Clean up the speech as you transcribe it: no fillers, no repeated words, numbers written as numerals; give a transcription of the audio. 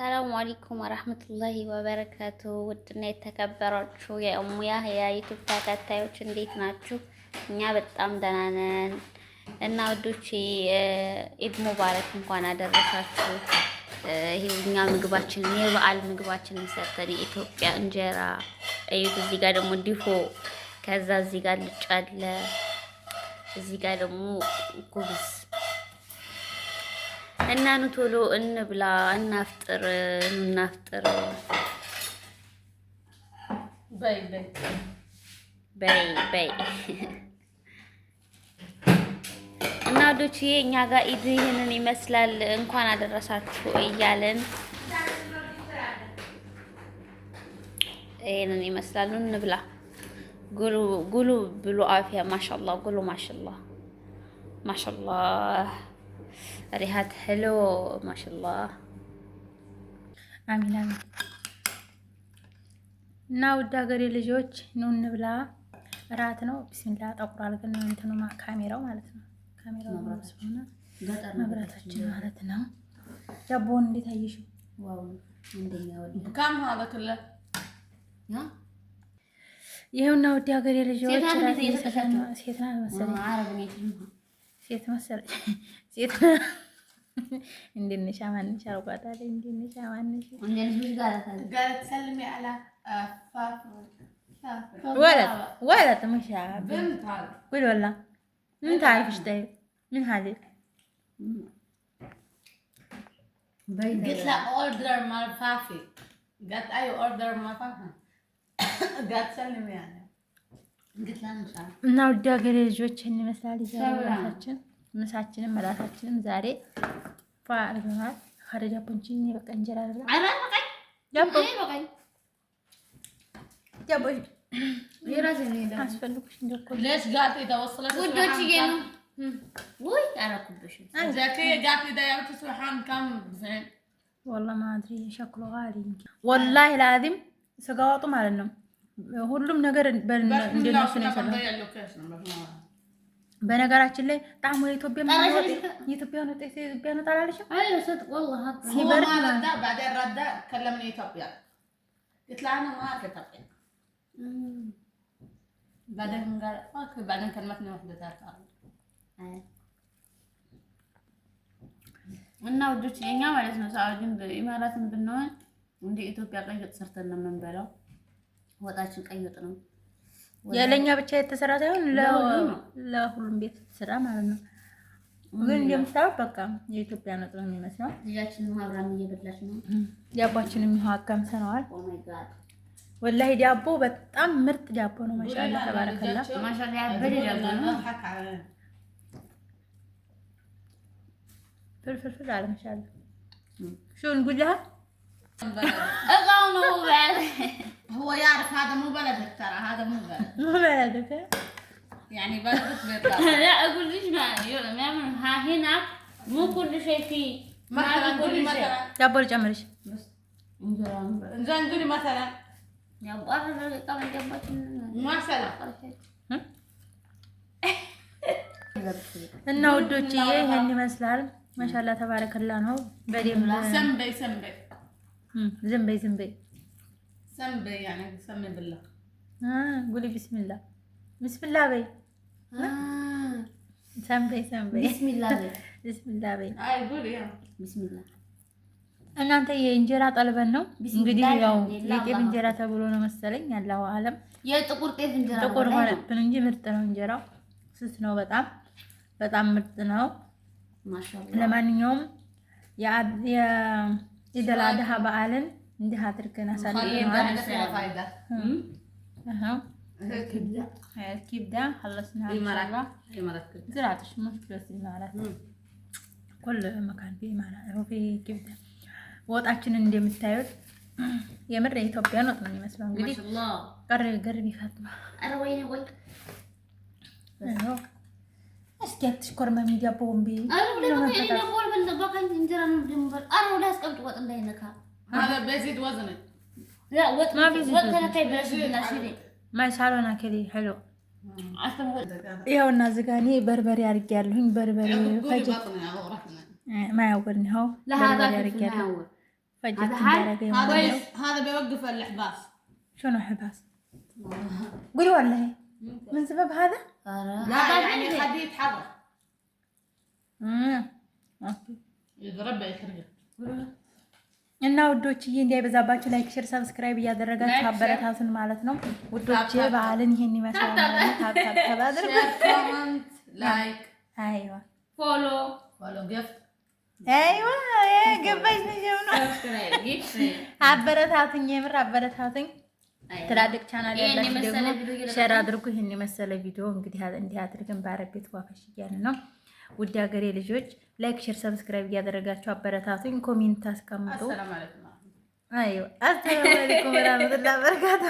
ሰላም አለይኩም ወራህመቱላሂ ወበረካቱ። ውድና የተከበራችሁ የኡሙያ የዩቲዩብ ተከታዮች እንዴት ናችሁ? እኛ በጣም ደህና ነን እና ውዶቼ ኢድ ሙባረክ እንኳን አደረሳችሁ። ይሄኛ ምግባችንን የበዓል ምግባችንን ሰርተን የኢትዮጵያ እንጀራ እዩት። እዚህ ጋር ደግሞ ዲፎ፣ ከዛ እዚህ ጋር ልጫ አለ፣ እዚህ ጋር ደግሞ ጉብዝ እና ኑ ቶሎ እንብላ እናፍጥር፣ እናፍጥር። በይ በይ በይ በይ እና ወዶችዬ እኛ ጋር ኢድ ይሄንን ይመስላል። እንኳን አደረሳችሁ እያለን ይሄንን ይመስላል። ኑ እንብላ። ጉሉ ብሉ አፊያ ማሻአላህ፣ ጉሉ ማሻአላህ ማሻአላህ። ريحات حلو ما شاء الله. አሚን አሚን። እና ውድ ሀገሬ ልጆች ኑ እንብላ። እራት ነው። ቢስሚላህ ጠቁራል ግን እንትኑ ካሜራው ማለት ነው። ካሜራው ስለሆነ መብራታችን ማለት ነው። ዳቦውን እንዴት አየሽው? ዋው እንደኛ ወዲህ ካም ሀበከለ ያ ይሄውና ውድ ሀገሬ ልጆች ሴት ናት መሰለኝ አረብኔት ሴት መሰለኝ ሴት እንደነሽ ማንሽ አርጓታል። እንደነሽ ማንሽ እንደነሽ ጋር تسلمي على ولد مش بنت قول والله من تعرفش طيب من هذه قلت لها اوردر ما فافي قالت اي اوردر ما فافي قالت تسلمي يعني قلت لها مش عارفه እና ውድ ሀገሬ ልጆች እንመስላል ይዛራታችን ምሳችንን መላታችንን ዛሬ ፋርገናል። ኸረጃ ፖንቺኒ በቃ እንጀራ አይደለም አይበቃኝ ዳቦ አይበቃኝ ዳቦ ይራዘኝ ነው አስፈልኩሽ እንደኮ ليش قالت اذا وصلت ودوتي ነው ወይ አራኩብሽ ذاكي قالت اذا يا تسوحان كم زين والله ما ادري شكله غالي والله العظيم سقاوጡ ማለት ነው። ሁሉም ነገር እንደነሱ ነው የሰራው። በነገራችን ላይ ጣሙ የኢትዮጵያ ነው የኢትዮጵያ ነው የኢትዮጵያ ነው ታላለሽ አይ ሰጥ والله ሲበር ማለዳ بعدين رد كلمني ኢትዮጵያ قلت له انا ما اعرف ኢትዮጵያ بعدين قال اوكي بعدين كلمتني واحده ثالثه እና ወዶች እኛ ማለት ነው ሳውዲን በኢማራትን ብንሆን እንደ ኢትዮጵያ ቀይ ወጥ ሰርተን ነው የምንበላው። ወጣችን ቀይ ወጥ ነው። ያለኛ ብቻ የተሰራ ሳይሆን ለሁሉም ቤት የተሰራ ማለት ነው። ግን እንደምታውቁ በቃ የኢትዮጵያ ነው ነው የሚመስለው። ልጃችንን ማብራም እየበላች ነው። ዳቦአችንን ይኸው አጋምሰነዋል። ኦ ማይ ጋድ ወላሂ ዳቦ በጣም ምርጥ ዳቦ ነው። ማሻአላህ ተባረከላ ማሻአላህ ያበደ ዳቦ ነው። ፍርፍር አለ ማሻአላህ شو نقول لها اغاونو هو يعرف هذا مو بلدك ترى هذا مو بلدك يعني بلدك بيطلع لا اقول ليش ما يعمل ها هنا مو كل شيء فيه ما كل شيء يا بول جمرش بس زين قولي مثلا يا ابو طبعا جنبك مثلا እና ውዶች ይሄን ይመስላል። ማሻአላህ ተባረከላ ነው። በደም ሰንበይ زنبي يعني سمي بالله قولي بسم الله بسم الله بي سمي بسم الله بي اي قولي يا بسم الله እናንተ የእንጀራ ጠልበን ነው እንግዲህ ያው የጤፍ እንጀራ ተብሎ ነው መሰለኝ ያለው ዓለም የጥቁር ጤፍ እንጀራ ጥቁር ሆነብን እንጂ ምርጥ ነው እንጀራው። ስስ ነው በጣም ምርጥ ነው ማሻአላህ። ለማንኛውም ኢደል አድሃ በዓልን እንዲህ አድርገን አሳልፈናል። كبدة خلصنا إمارات زرعتش مشكلة في الإمارات كل مكان في إمارات هو في كبدة ወጣችንን እንደምታዩት የምር የኢትዮጵያ ነው ነው የሚመስለው። እንግዲህ ቀርቢ ፋጥማ አረ ወይኔ ወይ አዎ እስኪ አትሽኮርማ ሚዲያ ቦምቢ አረ ለምን በቃኝ እንጀራ ነው ድንበር አረ ወላ አስቀምጥ ወጥ እንዳይነካ هذا بزيد وزنه لا وط ما بيزيد وط كاي بلاش ناشري ما يسالونا كذي حلو ይኸውና እዚህ ጋር እኔ በርበሬ አድርጌያለሁኝ። በርበሬ ፈጅ ما يوقرني هو بربري رجال هذا بيوقف الإحباس. شنو إحباس؟ قولي والله من سبب هذا؟ لا يعني خليه يتحرك. يضرب يحرق. እና ውዶችዬ እንዳይበዛባችሁ ላይክ ሼር ሰብስክራይብ እያደረጋችሁ አበረታቱን ማለት ነው። ውዶቼ በዓልን ይሄን ይመስላል ማለት ታብታብ ተባድርጉ። ኮሜንት ላይክ አይዋ ፎሎ ጊፍት አይዋ ገባኝ ነው። አበረታቱኝ፣ የምር አበረታቱኝ። ትላልቅ ቻናል ያላችሁ ደግሞ ሼር አድርጉ። ይሄን የመሰለ ቪዲዮ እንግዲህ እንዲህ አድርገን ባረቤት ዋፈሽ እያለ ነው። ውድ ሀገሬ ልጆች ላይክ ሼር ሰብስክራይብ እያደረጋችሁ አበረታቱኝ። ኮሜንት አስቀምጡ። አሰላሙ አለይኩም። አይዋ አሰላሙ አለይኩም ወራህመቱላሂ ወበረካቱ።